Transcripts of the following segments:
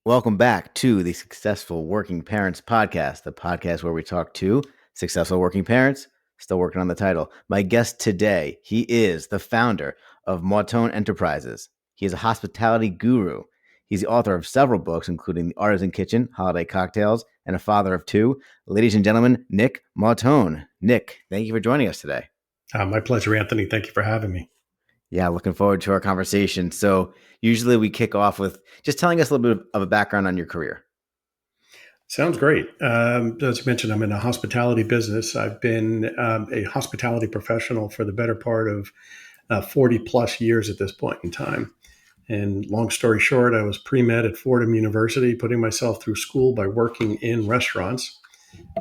Welcome back to the Successful Working Parents Podcast, the podcast where we talk to successful working parents, still working on the title. My guest today, he is the founder of Mautone Enterprises. He is a hospitality guru. He's the author of several books, including The Artisan Kitchen, Holiday Cocktails, and a father of two. Ladies and gentlemen, Nick Mautone. Nick, thank you for joining us today. My pleasure, Anthony. Thank you for having me. Yeah, looking forward to our conversation. So, usually we kick off with just telling us a little bit of a background on your career. Sounds great. As you mentioned, I'm in the hospitality business. I've been a hospitality professional for the better part of 40 plus years at this point in time. And long story short, I was pre-med at Fordham University, putting myself through school by working in restaurants.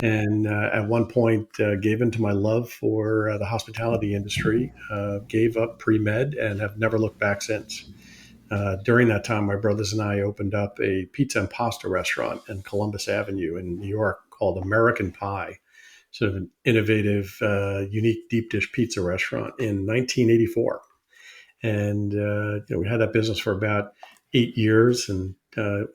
And at one point, gave into my love for the hospitality industry, gave up pre-med, and have never looked back since. During that time, my brothers and I opened up a pizza and pasta restaurant in Columbus Avenue in New York called American Pie, sort of an innovative, unique deep dish pizza restaurant in 1984. And we had that business for about 8 years, and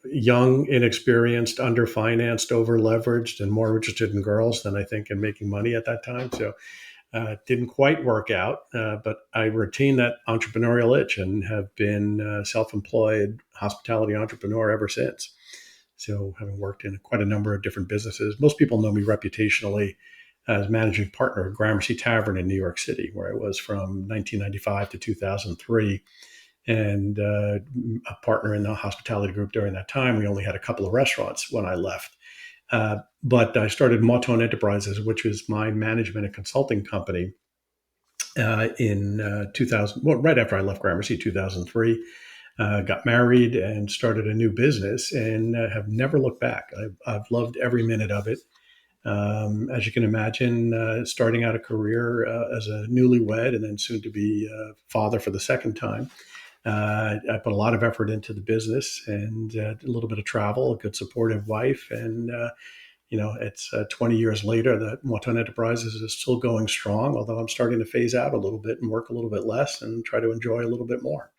young, inexperienced, underfinanced, over leveraged, and more interested in girls than I think in making money at that time. So didn't quite work out, but I retained that entrepreneurial itch and have been a self-employed hospitality entrepreneur ever since. So having worked in quite a number of different businesses, most people know me reputationally as managing partner at Gramercy Tavern in New York City, where I was from 1995 to 2003, and a partner in the hospitality group during that time. We only had a couple of restaurants when I left. But I started Mautone Enterprises, which was my management and consulting company, in 2000, well, right after I left Gramercy, 2003. Got married and started a new business, and have never looked back. I've loved every minute of it. As you can imagine, starting out a career as a newlywed and then soon to be father for the second time. I put a lot of effort into the business and a little bit of travel, a good supportive wife, and it's 20 years later that Mautone Enterprises is still going strong, although I'm starting to phase out a little bit and work a little bit less and try to enjoy a little bit more.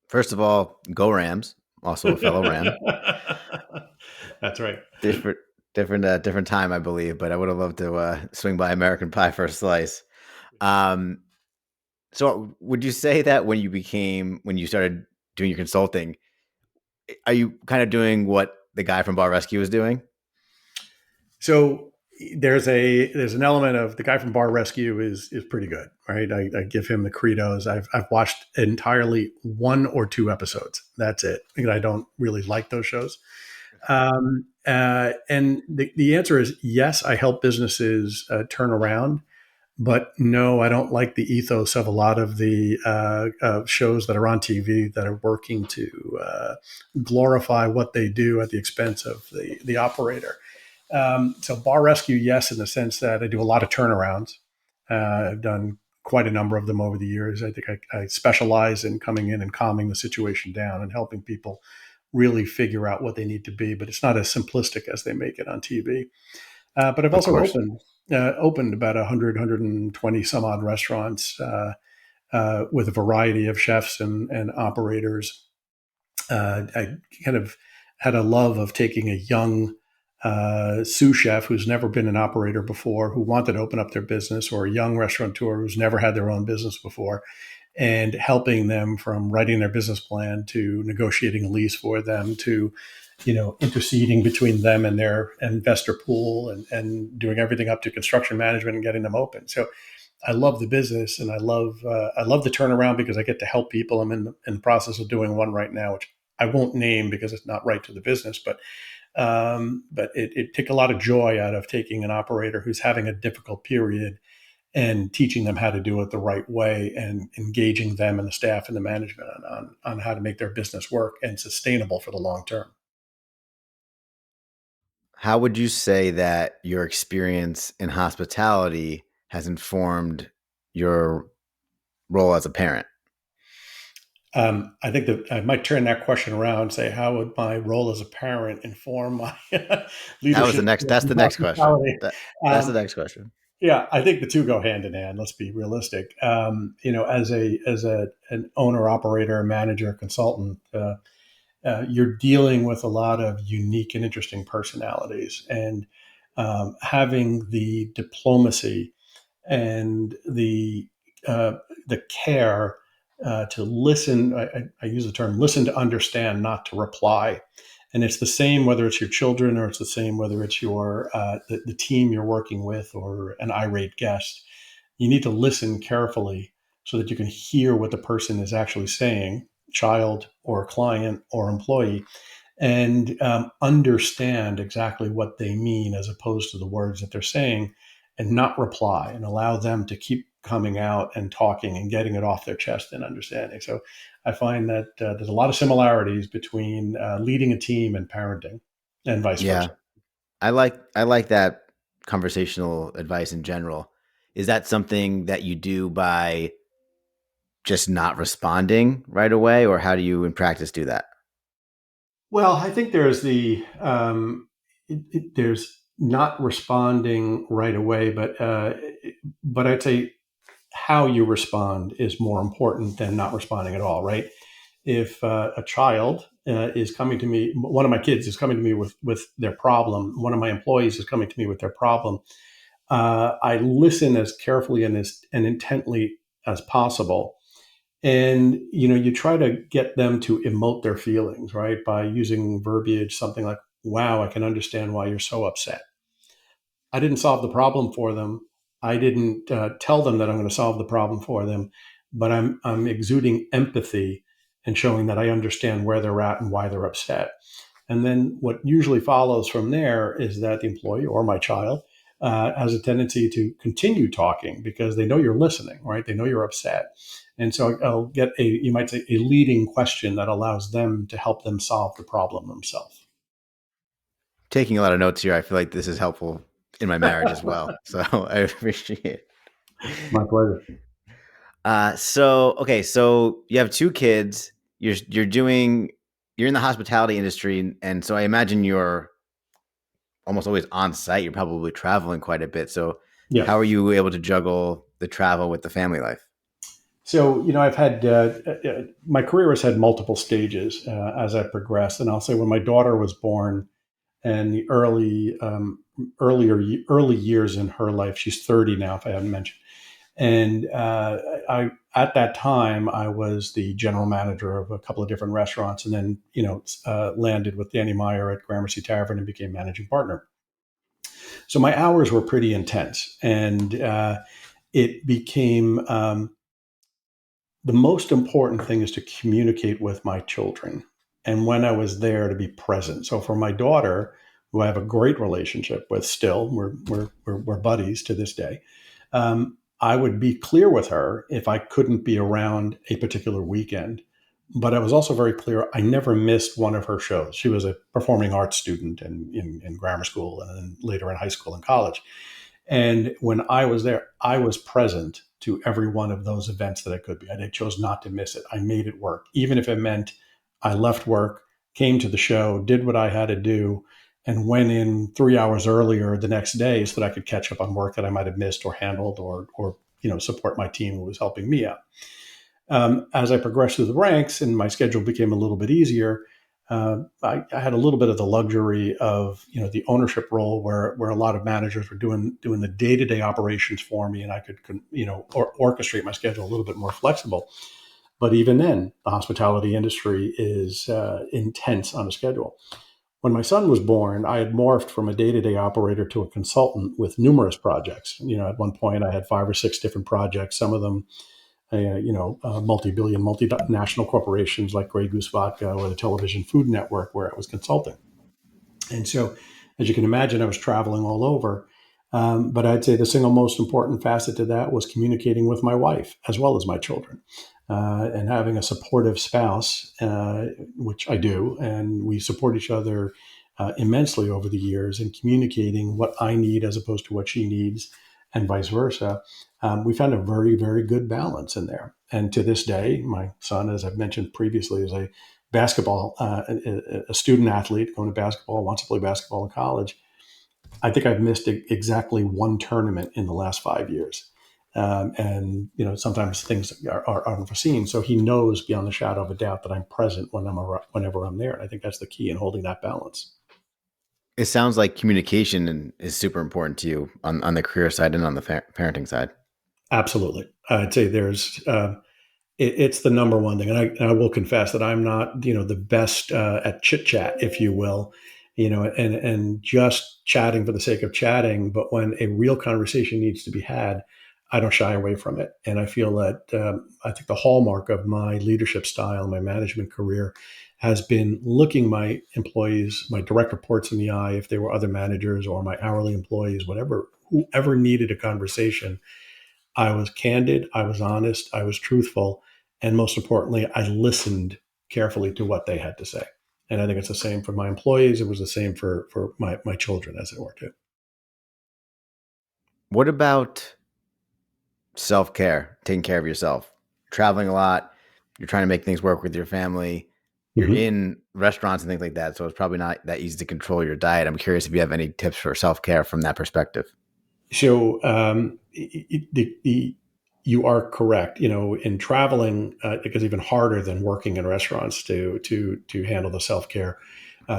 First of all, go Rams. Also a fellow Ram. That's right. Different, different time, I believe. But I would have loved to swing by American Pie for a slice. Um, so, would you say that when you started doing your consulting, are you kind of doing what the guy from Bar Rescue was doing? So there's an element of the guy from Bar Rescue is pretty good, right? I give him the credos. I've watched entirely one or two episodes. That's it. I don't really like those shows. And the answer is yes. I help businesses turn around, but no, I don't like the ethos of a lot of the shows that are on TV that are working to glorify what they do at the expense of the operator. So bar rescue, yes, in the sense that I do a lot of turnarounds. I've done quite a number of them over the years. I think I specialize in coming in and calming the situation down and helping people really figure out what they need to be. But it's not as simplistic as they make it on TV. But I've Of also course. opened about 100, 120 some odd restaurants with a variety of chefs and operators. I kind of had a love of taking a young sous chef who's never been an operator before, who wanted to open up their business, or a young restaurateur who's never had their own business before, and helping them from writing their business plan to negotiating a lease for them to interceding between them and their investor pool, and doing everything up to construction management and getting them open. So I love the business, and I love the turnaround because I get to help people. I'm in the process of doing one right now, which I won't name because it's not right to the business, but it took a lot of joy out of taking an operator who's having a difficult period and teaching them how to do it the right way, and engaging them and the staff and the management on how to make their business work and sustainable for the long term. How would you say that your experience in hospitality has informed your role as a parent? I think that I might turn that question around and say, how would my role as a parent inform my That was the leadership next. skills That's in the next question. hospitality? That's the Um, next question. yeah, I think the two go hand in hand. Let's be realistic. As an owner, operator, manager, consultant, you're dealing with a lot of unique and interesting personalities, and having the diplomacy and uh, the care to listen. I use the term listen to understand, not to reply. And it's the same whether it's your children, or it's the same whether it's the team you're working with, or an irate guest. You need to listen carefully so that you can hear what the person is actually saying, child or client or employee, and understand exactly what they mean as opposed to the words that they're saying, and not reply, and allow them to keep coming out and talking and getting it off their chest and understanding. So I find that there's a lot of similarities between leading a team and parenting, and vice Yeah. versa. I like that conversational advice in general. Is that something that you do by just not responding right away, or how do you in practice do that? Well, I think there's not responding right away, but I'd say how you respond is more important than not responding at all, right? If a child is coming to me, one of my kids is coming to me with their problem, one of my employees is coming to me with their problem, I listen as carefully and intently as possible. And you try to get them to emote their feelings, right, by using verbiage, something like, "Wow, I can understand why you're so upset." I didn't solve the problem for them. I didn't tell them that I'm going to solve the problem for them, but I'm exuding empathy and showing that I understand where they're at and why they're upset. And then what usually follows from there is that the employee or my child has a tendency to continue talking because they know you're listening, right? They know you're upset. And so I'll get you might say, a leading question that allows them to help them solve the problem themselves. Taking a lot of notes here. I feel like this is helpful in my marriage as well. So I appreciate it. My pleasure. So okay, so you have two kids. You're in the hospitality industry, and so I imagine you're almost always on site. You're probably traveling quite a bit. So Yeah. how are you able to juggle the travel with the family life? So, I've had my career has had multiple stages as I progressed, and I'll say when my daughter was born and the early years in her life, she's 30 now, if I haven't mentioned, and I at that time I was the general manager of a couple of different restaurants, and then landed with Danny Meyer at Gramercy Tavern and became managing partner. So my hours were pretty intense, and it became the most important thing is to communicate with my children. And when I was there, to be present. So for my daughter, who I have a great relationship with still, we're buddies to this day. I would be clear with her if I couldn't be around a particular weekend. But I was also very clear I never missed one of her shows. She was a performing arts student in grammar school, and then later in high school and college. And when I was there, I was present to every one of those events that I could be. I chose not to miss it. I made it work, even if it meant I left work, came to the show, did what I had to do, and went in 3 hours earlier the next day so that I could catch up on work that I might have missed or handled, or support my team who was helping me out. As I progressed through the ranks and my schedule became a little bit easier, I had a little bit of the luxury of the ownership role where a lot of managers were doing the day to day operations for me, and I could orchestrate my schedule a little bit more flexible. But even then, the hospitality industry is intense on a schedule. When my son was born, I had morphed from a day to day operator to a consultant with numerous projects. At one point, I had 5 or 6 different projects. Some of them multi-billion, multinational corporations like Grey Goose Vodka or the Television Food Network, where I was consulting. And so, as you can imagine, I was traveling all over. But I'd say the single most important facet to that was communicating with my wife as well as my children, and having a supportive spouse, which I do. And we support each other immensely over the years in communicating what I need as opposed to what she needs, and vice versa. We found a very, very good balance in there. And to this day, my son, as I've mentioned previously, is a a student athlete going to basketball, wants to play basketball in college. I think I've missed exactly one tournament in the last 5 years. And sometimes things are unforeseen. So he knows beyond the shadow of a doubt that I'm present whenever I'm there. And I think that's the key in holding that balance. It sounds like communication is super important to you on the career side and on the parenting side. Absolutely, I'd say it's the number one thing. And I will confess that I'm not, the best at chit chat, if you will, and just chatting for the sake of chatting. But when a real conversation needs to be had, I don't shy away from it. And I feel that I think the hallmark of my leadership style, my management career, has been looking my employees, my direct reports in the eye, if they were other managers or my hourly employees, whoever needed a conversation. I was candid, I was honest, I was truthful, and most importantly, I listened carefully to what they had to say. And I think it's the same for my employees. It was the same for my children, as it were, too. What about self care, taking care of yourself? Traveling a lot, you're trying to make things work with your family, you're Mhm. in restaurants and things like that. So it's probably not that easy to control your diet. I'm curious if you have any tips for self care from that perspective. So you are correct. In traveling, it gets even harder than working in restaurants to handle the self care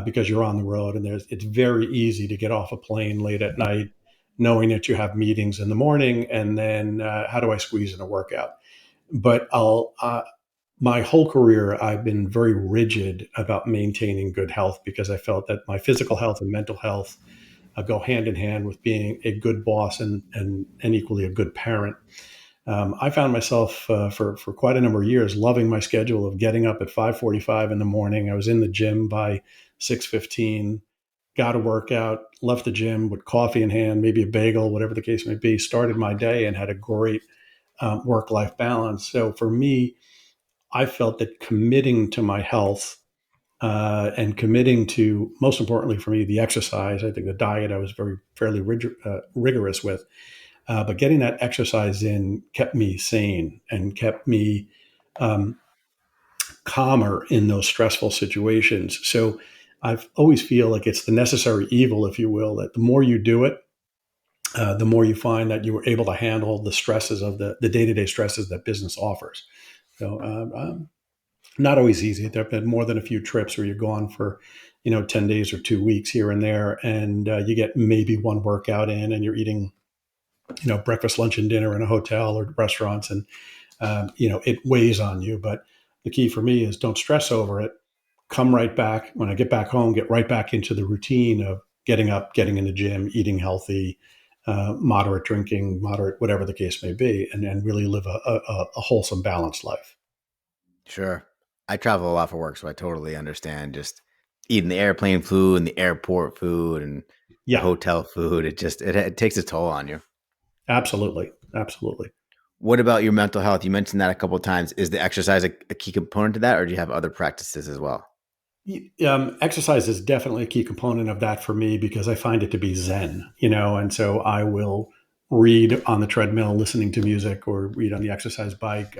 because you're on the road and it's very easy to get off a plane late at night, knowing that you have meetings in the morning, and then how do I squeeze in a workout? But my whole career, I've been very rigid about maintaining good health because I felt that my physical health and mental health go hand in hand with being a good boss and equally a good parent. I found myself for quite a number of years loving my schedule of getting up at 5:45 in the morning. I was in the gym by 6:15. Got a workout, left the gym with coffee in hand, maybe a bagel, whatever the case may be. Started my day and had a great work-life balance. So for me, I felt that committing to my health and committing to, most importantly for me, the exercise. I think the diet I was fairly rigorous with, but getting that exercise in kept me sane and kept me um, calmer in those stressful situations. So I've always feel like it's the necessary evil, if you will, that the more you do it, the more you find that you were able to handle the stresses of the day-to-day stresses that business offers. So not always easy. There have been more than a few trips where you're gone for, 10 days or 2 weeks here and there, and you get maybe one workout in, and you're eating, breakfast, lunch, and dinner in a hotel or restaurants, and it weighs on you. But the key for me is don't stress over it. Come right back when I get back home. Get right back into the routine of getting up, getting in the gym, eating healthy, moderate drinking, moderate whatever the case may be, and really live a wholesome, balanced life. Sure. I travel a lot for work, so I totally understand just eating the airplane food and the airport food and the Yeah, hotel food. It takes a toll on you. absolutely, absolutely. What about your mental health? You mentioned that a couple of times. Is the exercise a key component to that, or do you have other practices as well? Exercise is definitely a key component of that for me because I find it to be zen, and so I will read on the treadmill, listening to music, or read on the exercise bike.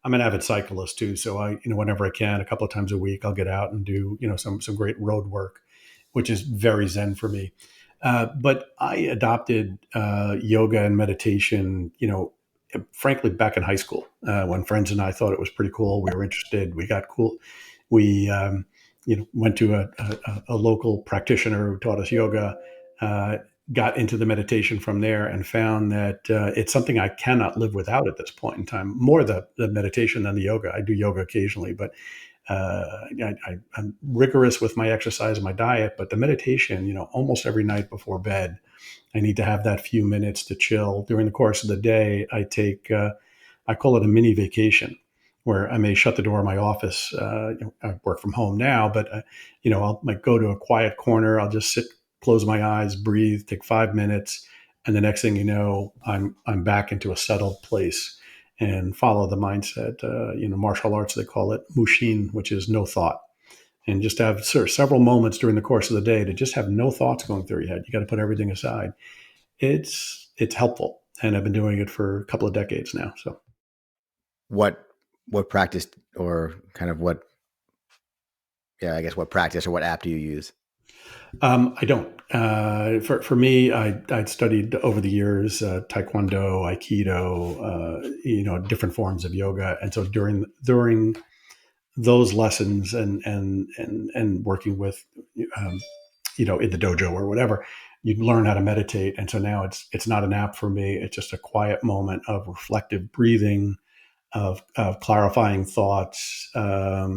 I'm an avid cyclist too, so whenever I can, a couple of times a week, I'll get out and do, some great road work, which is very zen for me. But I adopted yoga and meditation, frankly, back in high school when friends and I thought it was pretty cool. We were interested. We got cool. We went to a local practitioner who taught us yoga, uh, got into the meditation from there, and found that it's something I cannot live without at this point in time. More the meditation than the yoga. I do yoga occasionally, but I'm rigorous with my exercise and my diet. But the meditation, almost every night before bed, I need to have that few minutes to chill. During the course of the day, I call it a mini vacation where I may shut the door of my office. I work from home now, but I'll might go to a quiet corner. I'll just sit, close my eyes, breathe, take 5 minutes, and the next thing you know, I'm back into a settled place and follow the mindset. Martial arts they call it mushin, which is no thought, and just have several moments during the course of the day to just have no thoughts going through your head. You got to put everything aside. It's helpful, and I've been doing it for a couple of decades now. So. What what practice or kind of what, yeah, I guess what practice or what app do you use? I don't. For me, I'd studied over the years Taekwondo, Aikido, different forms of yoga, and so during those lessons and working with, um, in the dojo or whatever, you learn how to meditate. And so now it's not an app for me. It's just a quiet moment of reflective breathing, of clarifying thoughts, a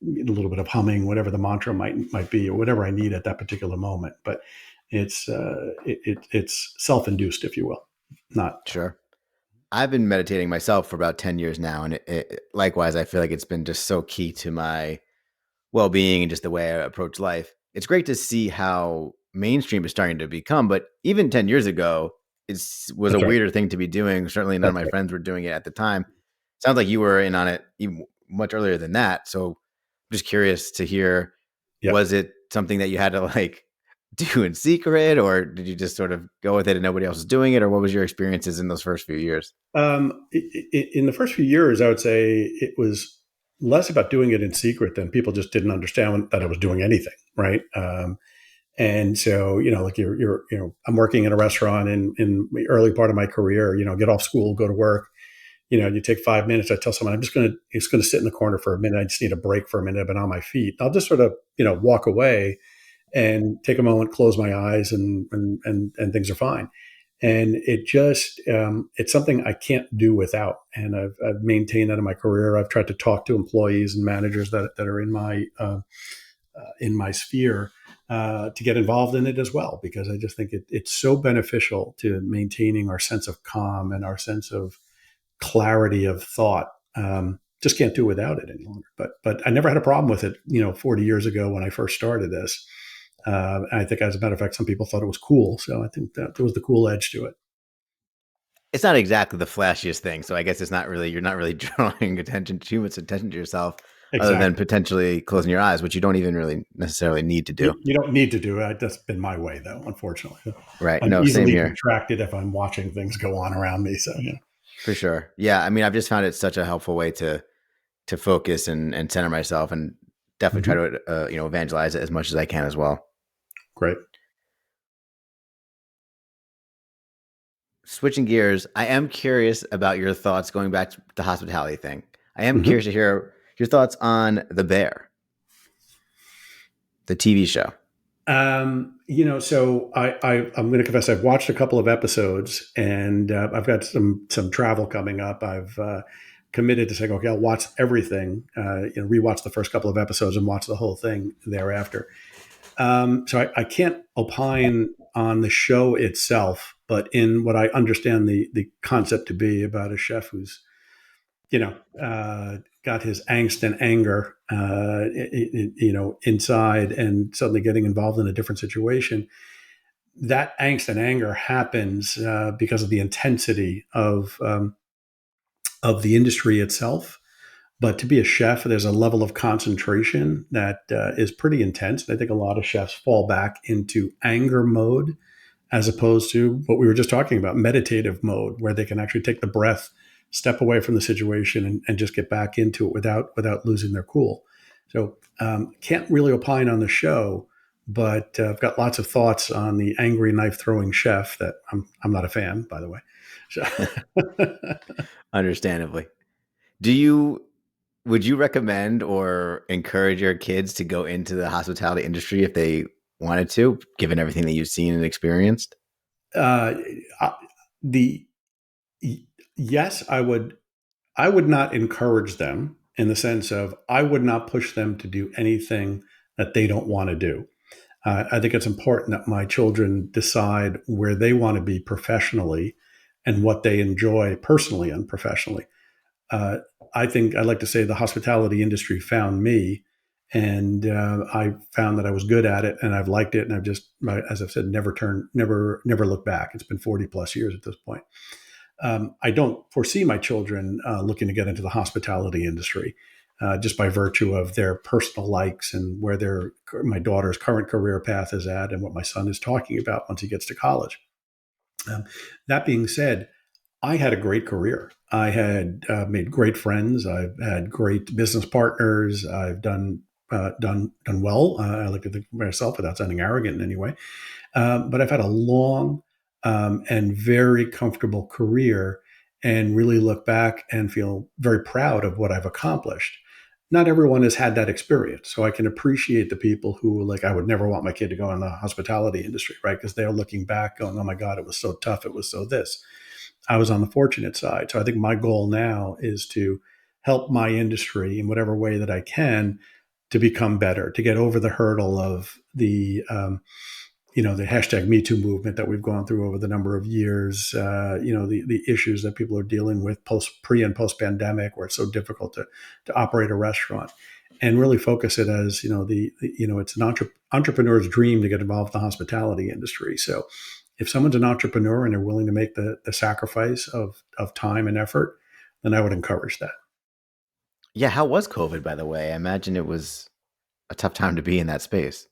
little bit of humming, whatever the mantra might be, or whatever I need at that particular moment. But it's self induced, if you will, not. Sure. I've been meditating myself for about 10 years now. And likewise, I feel like it's been just so key to my well being and just the way I approach life. It's great to see how mainstream is starting to become, but even 10 years ago, it was a That's right. weirder thing to be doing. Certainly, none of That's my right. friends were doing it at the time. Sounds like you were in on it even much earlier than that. So, I'm just curious to hear, Yeah. was it something that you had to like do in secret, or did you just sort of go with it and nobody else was doing it, or what was your experiences in those first few years? In the first few years, I would say it was less about doing it in secret than people just didn't understand that I was doing anything, right? And so, like I'm working in a restaurant in the early part of my career, get off school, go to work, you take 5 minutes. I tell someone, it's going to sit in the corner for a minute. I just need a break for a minute. I've been on my feet. I'll just sort of, walk away and take a moment, close my eyes, and things are fine. And it's something I can't do without. And I've maintained that in my career. I've tried to talk to employees and managers that are in my sphere to get involved in it as well, because I just think it's so beneficial to maintaining our sense of calm and our sense of clarity of thought. Just can't do without it any longer. But I never had a problem with it, 40 years ago when I first started this. I think, as a matter of fact, some people thought it was cool. So I think that there was the cool edge to it. It's not exactly the flashiest thing, so I guess it's not really you're not really drawing attention too much attention to yourself, other than Exactly. potentially closing your eyes, which you don't even really necessarily need to do. You don't need to do it. That's been my way, though, unfortunately. Right? I'm No, same easily here distracted if I'm watching things go on around me. So, for sure. Yeah, I mean, I've just found it such a helpful way to focus and center myself, and definitely try Mhm. to evangelize it as much as I can as well. Great. Switching gears, I am curious about your thoughts going back to the hospitality thing. I am Mhm. curious to hear your thoughts on The Bear, the TV show. So I'm going to confess I've watched a couple of episodes, and I've got some travel coming up. I've committed to saying, okay, I'll watch everything. Rewatch the first couple of episodes and watch the whole thing thereafter. So I can't opine on the show itself, but in what I understand the concept to be about a chef who's got his angst and anger, inside, and suddenly getting involved in a different situation. That angst and anger happens because of the intensity of the industry itself. But to be a chef, there's a level of concentration that is pretty intense. I think a lot of chefs fall back into anger mode as opposed to what we were just talking about, meditative mode, where they can actually take the breath, step away from the situation, and just get back into it without losing their cool. So can't really opine on the show, but I've got lots of thoughts on the angry knife throwing chef that I'm not a fan, by the way. So, Understandably, do you would you recommend or encourage your kids to go into the hospitality industry if they wanted to, given everything that you've seen and experienced? uh, the yes, I would not encourage them in the sense of I would not push them to do anything that they don't want to do. I think it's important that my children decide where they want to be professionally and what they enjoy personally and professionally. Uh, I think I like to say the hospitality industry found me, and I found that I was good at it, and I've liked it, and I've just, as I've said, never looked back. It's been 40 plus years at this point. I don't foresee my children looking to get into the hospitality industry, just by virtue of their personal likes and where my daughter's current career path is at and what my son is talking about once he gets to college. Um, that being said, I had a great career. I had made great friends. I've had great business partners. I've done done well. I like to think of myself without sounding arrogant in any way. But I've had a long and very comfortable career, and really look back and feel very proud of what I've accomplished. Not everyone has had that experience, so I can appreciate the people who, like, I would never want my kid to go in the hospitality industry, right? Because they're looking back, going, "Oh my God, it was so tough. It was so this." I was on the fortunate side. So I think my goal now is to help my industry in whatever way that I can to become better, to get over the hurdle of the hashtag Me Too movement that we've gone through over the number of years. The issues that people are dealing with pre and post pandemic, where it's so difficult to operate a restaurant, and really focus it as it's an entrepreneur's dream to get involved in the hospitality industry. So if someone's an entrepreneur and they're willing to make the sacrifice of time and effort, then I would encourage that. Yeah, how was COVID, by the way? I imagine it was a tough time to be in that space.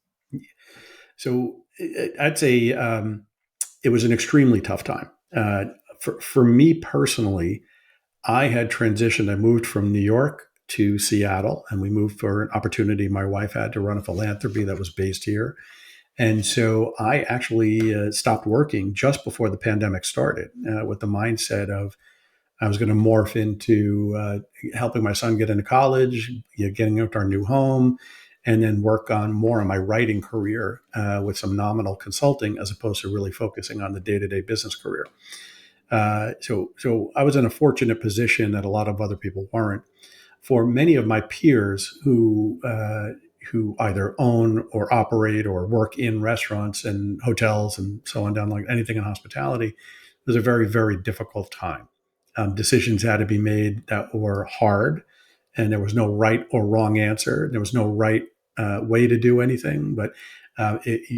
So I'd say it was an extremely tough time. For me personally, I had transitioned. I moved from New York to Seattle, and we moved for an opportunity my wife had to run a philanthropy that was based here. And so I actually stopped working just before the pandemic started, with the mindset of I was going to morph into helping my son get into college, getting into our new home, and then work on more on my writing career with some nominal consulting, as opposed to really focusing on the day-to-day business career. So I was in a fortunate position that a lot of other people weren't. For many of my peers who either own or operate or work in restaurants and hotels and so on down, like anything in hospitality, it was a very, very difficult time. Decisions had to be made that were hard, and there was no right or wrong answer. There was no right way to do anything, but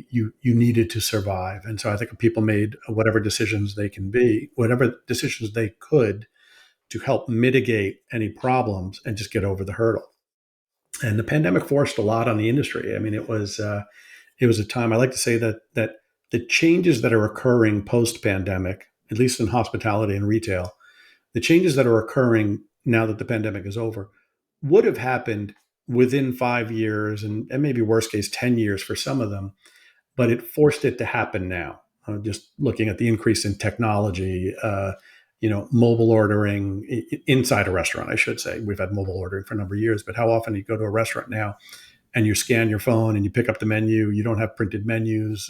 you needed to survive. And so I think people made whatever decisions they could to help mitigate any problems and just get over the hurdle. And the pandemic forced a lot on the industry. I mean, it was a time. I like to say that the changes that are occurring post pandemic, at least in hospitality and retail, the changes that are occurring now that the pandemic is over, would have happened within 5 years, and maybe worst case 10 years for some of them, but it forced it to happen now. Just looking at the increase in technology, mobile ordering inside a restaurant, I should say. We've had mobile ordering for a number of years, but how often you go to a restaurant now and you scan your phone and you pick up the menu, you don't have printed menus,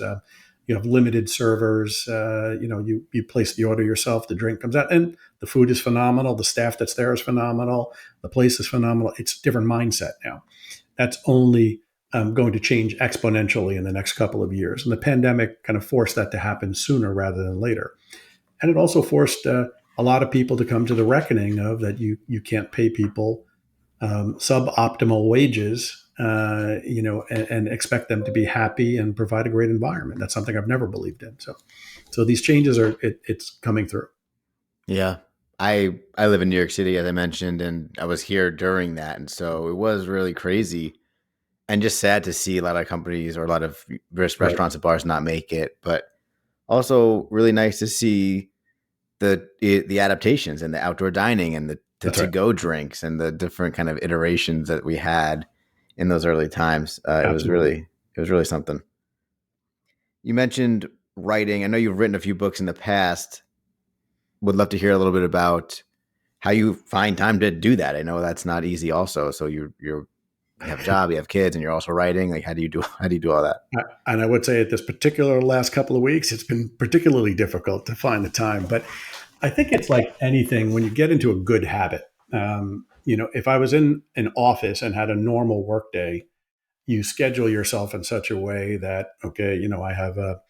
you have limited servers, you place the order yourself, the drink comes out, and the food is phenomenal, the staff that's there is phenomenal, the place is phenomenal. It's a different mindset now. That's only going to change exponentially in the next couple of years. And the pandemic kind of forced that to happen sooner rather than later. And it also forced a lot of people to come to the reckoning of that you can't pay people suboptimal wages, and expect them to be happy and provide a great environment. That's something I've never believed in. So these changes it's coming through. Yeah. I live in New York City, as I mentioned, and I was here during that. And so it was really crazy and just sad to see a lot of companies or a lot of Right. restaurants and bars not make it. But also really nice to see the adaptations and the outdoor dining and the That's to right. go drinks and the different kind of iterations that we had in those early times. Absolutely. It was really something. You mentioned writing. I know you've written a few books in the past. Would love to hear a little bit about how you find time to do that. I know that's not easy. Also, so you have a job, you have kids, and you're also writing. Like, how do you do all that? And I would say at this particular last couple of weeks, it's been particularly difficult to find the time. But I think it's like anything when you get into a good habit. If I was in an office and had a normal workday, you schedule yourself in such a way that, okay, I have a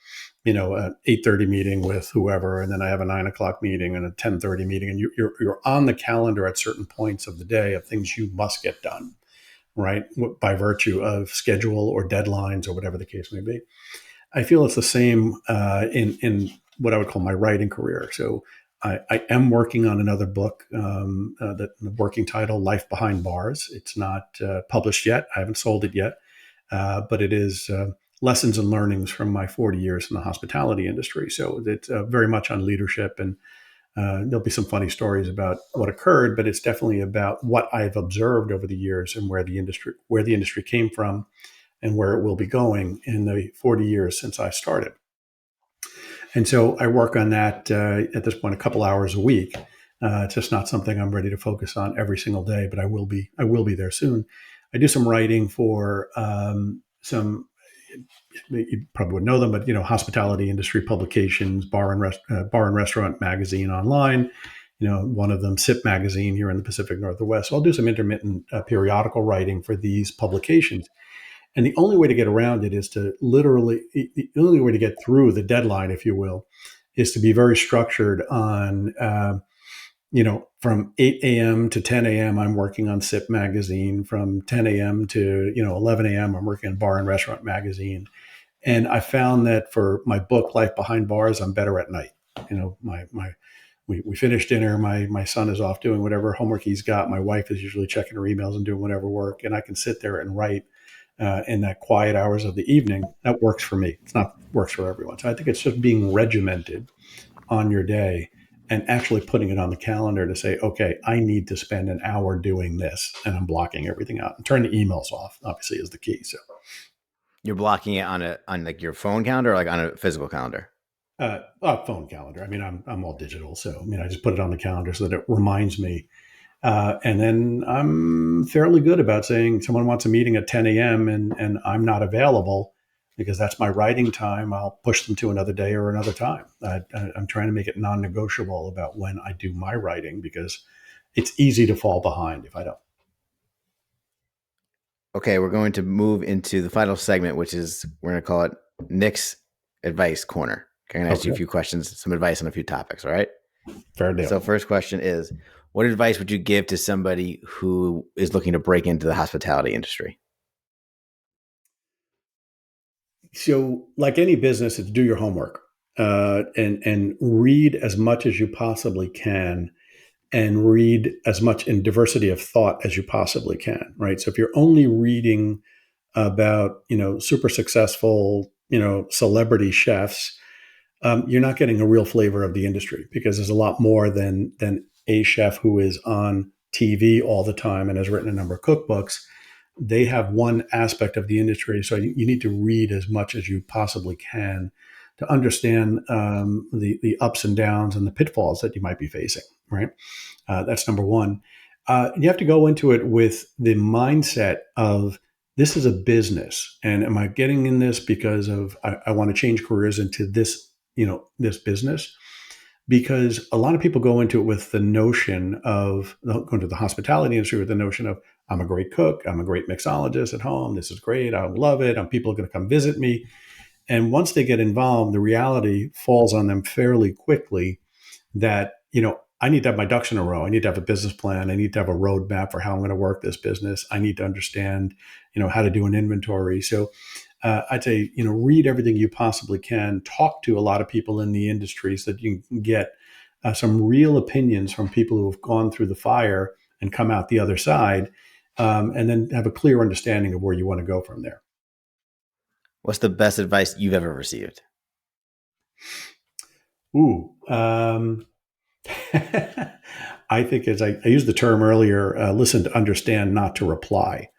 8:30 meeting with whoever, and then I have a 9 o'clock meeting and a 10:30 meeting, and you're on the calendar at certain points of the day of things you must get done, right? By virtue of schedule or deadlines or whatever the case may be. I feel it's the same in what I would call my writing career. So I am working on another book, the working title, Life Behind Bars. It's not published yet. I haven't sold it yet, but it is lessons and learnings from my 40 years in the hospitality industry. So it's very much on leadership and There'll be some funny stories about what occurred, but it's definitely about what I've observed over the years and where the industry came from and where it will be going in the 40 years since I started. And so I work on that at this point a couple hours a week. It's just not something I'm ready to focus on every single day, but I will be. I will be there soon. I do some writing for some. You probably would know them, but hospitality industry publications, bar and restaurant magazine online. One of them, Sip magazine here in the Pacific Northwest. So I'll do some intermittent periodical writing for these publications. And the only way to get around it is to the only way to get through the deadline, if you will, is to be very structured on, from 8 a.m. to 10 a.m., I'm working on SIP magazine. From 10 a.m. to, 11 a.m., I'm working on Bar and Restaurant magazine. And I found that for my book, Life Behind Bars, I'm better at night. We finish dinner. My son is off doing whatever homework he's got. My wife is usually checking her emails and doing whatever work. And I can sit there and write in that quiet hours of the evening. That works for me. It's not works for everyone. So I think it's just being regimented on your day and actually putting it on the calendar to say, okay, I need to spend an hour doing this, and I'm blocking everything out. And turn the emails off, obviously, is the key. So You're blocking it on like your phone calendar or like on a physical calendar? phone calendar. I mean, I'm all digital, so I mean, I just put it on the calendar so that it reminds me. And then I'm fairly good about saying someone wants a meeting at 10 a.m. and I'm not available because that's my writing time. I'll push them to another day or another time. I'm trying to make it non-negotiable about when I do my writing because it's easy to fall behind if I don't. Okay, we're going to move into the final segment, which is we're going to call it Nick's Advice Corner. Okay, I'm going to ask you a Okay, few questions, some advice on a few topics. All right. fair deal. So, first question is, what advice would you give to somebody who is looking to break into the hospitality industry? So, like any business, it's do your homework and read as much as you possibly can and read as much in diversity of thought as you possibly can, right? So if you're only reading about, super successful, celebrity chefs, you're not getting a real flavor of the industry because there's a lot more than a chef who is on TV all the time and has written a number of cookbooks. They have one aspect of the industry, so you need to read as much as you possibly can to understand the ups and downs and the pitfalls that you might be facing. Right, that's number one. You have to go into it with the mindset of this is a business, and am I getting in this because of I want to change careers into this business? Because a lot of people go into it with the notion of going to the hospitality industry with the notion of I'm a great cook, I'm a great mixologist at home, this is great, I love it, and people are going to come visit me. And once they get involved, the reality falls on them fairly quickly that, I need to have my ducks in a row. I need to have a business plan. I need to have a roadmap for how I'm going to work this business. I need to understand, how to do an inventory. So I'd say, read everything you possibly can. Talk to a lot of people in the industry so that you can get some real opinions from people who have gone through the fire and come out the other side, and then have a clear understanding of where you want to go from there. What's the best advice you've ever received? Ooh, I think as I used the term earlier, listen to understand, not to reply.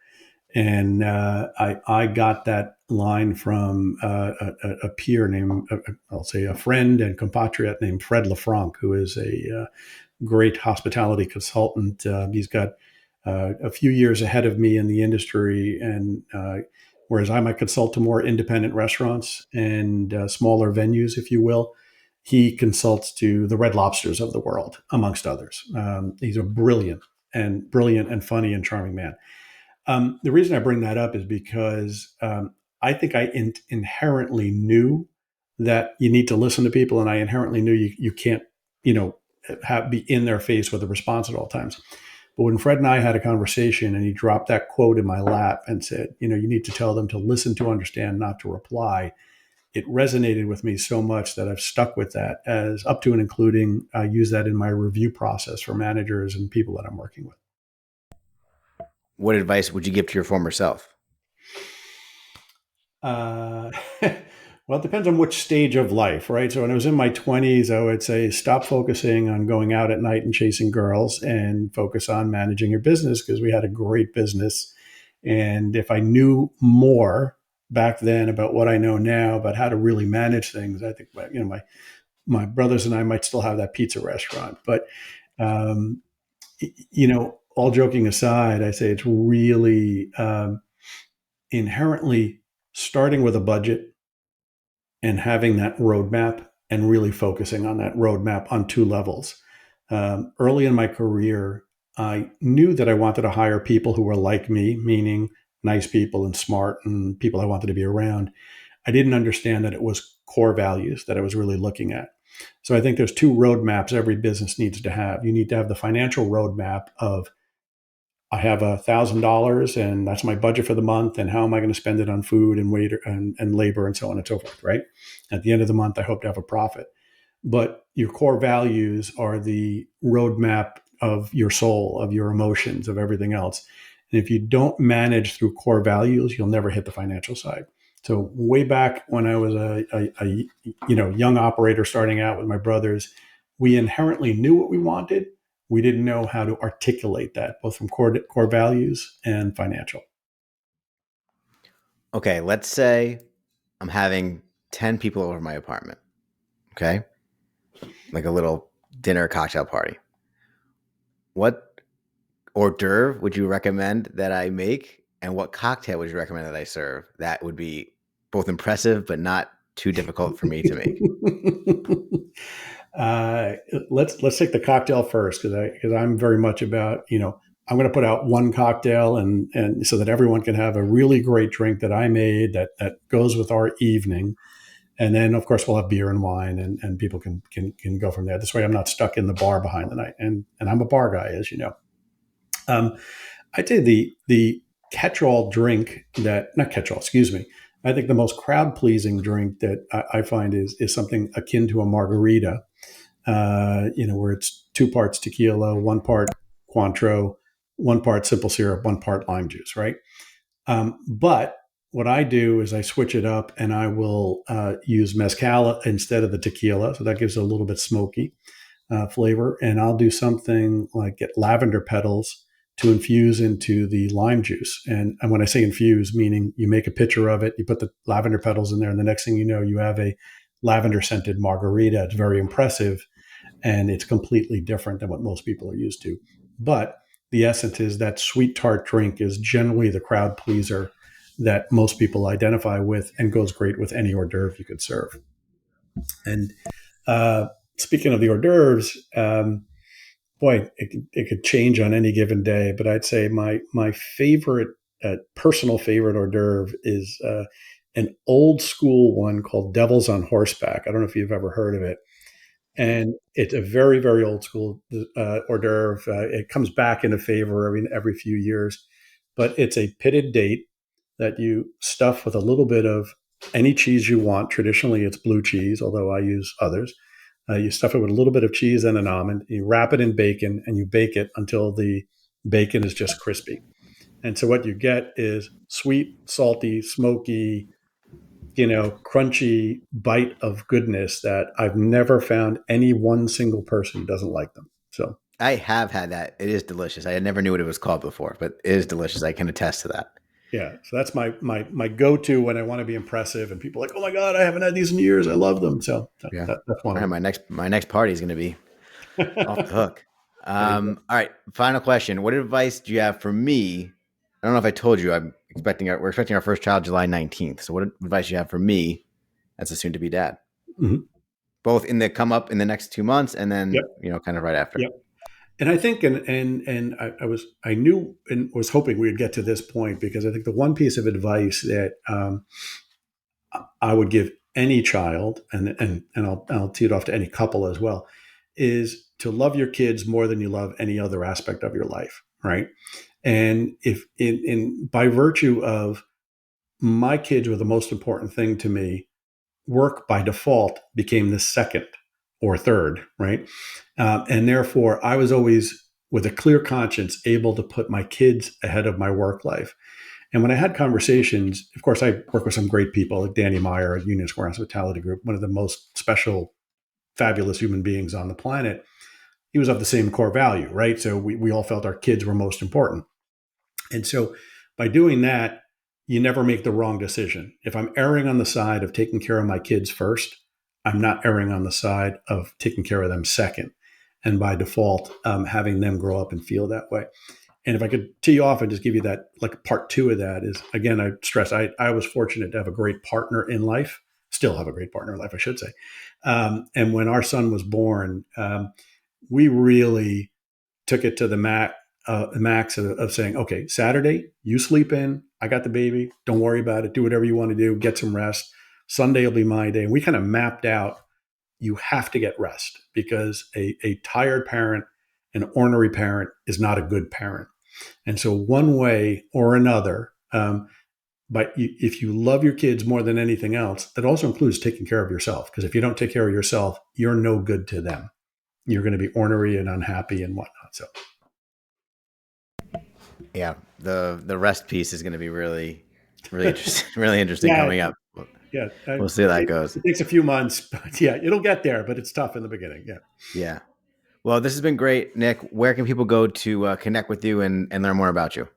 And I got that line from a peer named, I'll say a friend and compatriot named Fred LaFranc, who is a great hospitality consultant. He's got a few years ahead of me in the industry. And whereas I might consult to more independent restaurants and smaller venues, if you will, he consults to the Red Lobsters of the world, amongst others. He's a brilliant and funny and charming man. The reason I bring that up is because I think I inherently knew that you need to listen to people, and I inherently knew you can't, be in their face with a response at all times. But when Fred and I had a conversation, and he dropped that quote in my lap and said, you need to tell them to listen to understand, not to reply. It resonated with me so much that I've stuck with that as up to and including I use that in my review process for managers and people that I'm working with. What advice would you give to your former self? Uh, Well, it depends on which stage of life, right? So when I was in my 20s, I would say stop focusing on going out at night and chasing girls and focus on managing your business because we had a great business. And if I knew more back then about what I know now about how to really manage things, I think my brothers and I might still have that pizza restaurant. But um, all joking aside, I say it's really inherently starting with a budget and having that roadmap and really focusing on that roadmap on two levels. Early in my career, I knew that I wanted to hire people who were like me, meaning nice people and smart and people I wanted to be around. I didn't understand that it was core values that I was really looking at. So I think there's two roadmaps every business needs to have. You need to have the financial roadmap of I have $1,000 and that's my budget for the month. And how am I going to spend it on food and waiter and labor and so on and so forth, right? At the end of the month, I hope to have a profit. But your core values are the roadmap of your soul, of your emotions, of everything else. And if you don't manage through core values, you'll never hit the financial side. So way back when I was a young operator starting out with my brothers, we inherently knew what we wanted. We didn't know how to articulate that, both from core values and financial. Okay, let's say I'm having 10 people over my apartment. Okay, like a little dinner cocktail party. What hors d'oeuvre would you recommend that I make, and what cocktail would you recommend that I serve that would be both impressive but not too difficult for me to make? uh, let's take the cocktail first because I'm very much about I'm going to put out one cocktail and so that everyone can have a really great drink that I made that goes with our evening, and then of course we'll have beer and wine and people can go from there. This way I'm not stuck in the bar behind the night, and I'm a bar guy, as you know. Um, I'd say the catch-all drink that not catch-all, excuse me. I think the most crowd-pleasing drink that I find is something akin to a margarita. Where it's two parts tequila, one part Cointreau, one part simple syrup, one part lime juice, right? But what I do is I switch it up and I will use mezcal instead of the tequila, so that gives it a little bit smoky flavor. And I'll do something like get lavender petals to infuse into the lime juice. And when I say infuse, meaning you make a pitcher of it, you put the lavender petals in there, and the next thing you know, you have a lavender scented margarita. It's very impressive and it's completely different than what most people are used to. But the essence is that sweet tart drink is generally the crowd pleaser that most people identify with and goes great with any hors d'oeuvre you could serve. And uh, speaking of the hors d'oeuvres, boy, it could change on any given day. But I'd say my favorite, personal favorite hors d'oeuvre is an old school one called Devils on Horseback. I don't know if you've ever heard of it. And it's a very, very old school hors d'oeuvre. It comes back into favor every few years, but it's a pitted date that you stuff with a little bit of any cheese you want. Traditionally, it's blue cheese, although I use others. You stuff it with a little bit of cheese and an almond. You wrap it in bacon and you bake it until the bacon is just crispy. And so what you get is sweet, salty, smoky, crunchy bite of goodness that I've never found any one single person who doesn't like them. So I have had that. It is delicious. I never knew what it was called before, but it is delicious. I can attest to that. yeah, so that's my go to when I want to be impressive, and people are like, oh my god, I haven't had these in years. I love them. So Yeah. that's one All right, of my next party is going to be off the them. hook. There you go. All right, final question. What advice do you have for me? I don't know if I told you we're expecting our first child July 19th. So what advice do you have for me as a soon to be dad? Mhm. Both in the come up in the next 2 months and Yep. then, kind of right after. Yep. And I think, and I knew and was hoping we would get to this point because I think the one piece of advice that I would give any child, and I'll tee it off to any couple as well, is to love your kids more than you love any other aspect of your life, right? And if in by virtue of my kids were the most important thing to me, work by default became the second or third, right? And therefore, I was always with a clear conscience able to put my kids ahead of my work life. And when I had conversations, of course, I work with some great people like Danny Meyer at Union Square Hospitality Group, one of the most special, fabulous human beings on the planet. He was of the same core value, right? So we all felt our kids were most important. And so by doing that, you never make the wrong decision. If I'm erring on the side of taking care of my kids first, I'm not erring on the side of taking care of them second. And by default, having them grow up and feel that way. And if I could tee you off and just give you that, like part two of that is, again, I stress, I was fortunate to have a great partner in life, still have a great partner in life, I should say. And when our son was born, we really took it to the max of saying, okay, Saturday, you sleep in, I got the baby, don't worry about it, do whatever you want to do, get some rest. Sunday will be my day. And we kind of mapped out, you have to get rest because a tired parent, an ornery parent is not a good parent. And so one way or another, but if you love your kids more than anything else, that also includes taking care of yourself. Because if you don't take care of yourself, you're no good to them. You're going to be ornery and unhappy and whatnot. So Yeah, the rest piece is going to be really interesting, really interesting yeah, coming up. yeah. We'll see how that goes. It takes a few months, but yeah, it'll get there. But it's tough in the beginning. Yeah. Yeah. Well, this has been great, Nick. Where can people go to connect with you and learn more about you?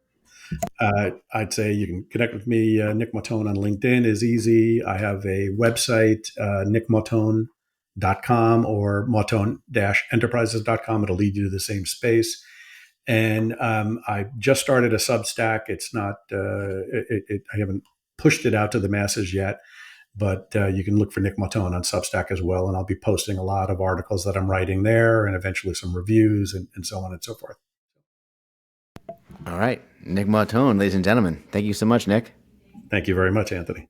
I'd say you can connect with me. Nick Mautone on LinkedIn is easy. I have a website, nickmautone.com or mautone-enterprises.com. It'll lead you to the same space. And I just started a Substack. It's not, I haven't pushed it out to the masses yet, but you can look for Nick Mautone on Substack as well. And I'll be posting a lot of articles that I'm writing there and eventually some reviews and so on and so forth. All right. Nick Mautone, ladies and gentlemen. Thank you so much, Nick. Thank you very much, Anthony.